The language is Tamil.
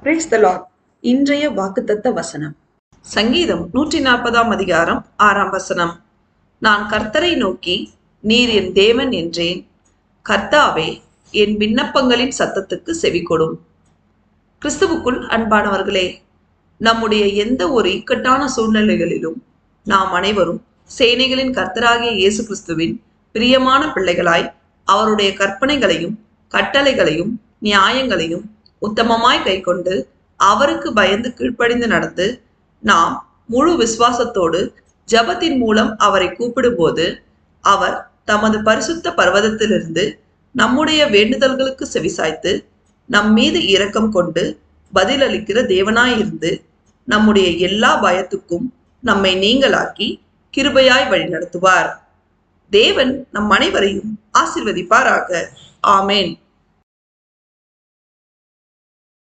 Praise the Lord. இன்றைய வாக்குத்தத்த வசனம் சங்கீதம் 140 அதிகாரம் 6 வசனம். நான் கர்த்தரை நோக்கி, நீர் என் தேவன் என்றேன். கர்த்தாவே, என் விண்ணப்பங்களின் சத்தத்துக்கு செவிகொடும். கிறிஸ்துவுக்குள் அன்பானவர்களே, நம்முடைய எந்த ஒரு இக்கட்டான சூழ்நிலைகளிலும் நாம் அனைவரும் சேனைகளின் கர்த்தராகிய இயேசு கிறிஸ்துவின் பிரியமான பிள்ளைகளாய் அவருடைய கற்பனைகளையும் கட்டளைகளையும் நியாயங்களையும் உத்தமமாய் கைக்கொண்டு அவருக்கு பயந்து கீழ்ப்படிந்து நடந்து நாம் முழு விசுவாசத்தோடு ஜபத்தின் மூலம் அவரை கூப்பிடும்போது அவர் தமது பரிசுத்த பர்வதத்திலிருந்து நம்முடைய வேண்டுதல்களுக்கு செவிசாய்த்து நம் மீது இரக்கம் கொண்டு பதிலளிக்கிற தேவனாயிருந்து நம்முடைய எல்லா பயத்துக்கும் நம்மை நீங்களாக்கி கிருபையாய் வழிநடத்துவார். தேவன் நம் அனைவரையும் ஆசீர்வதிப்பாராக. ஆமேன்.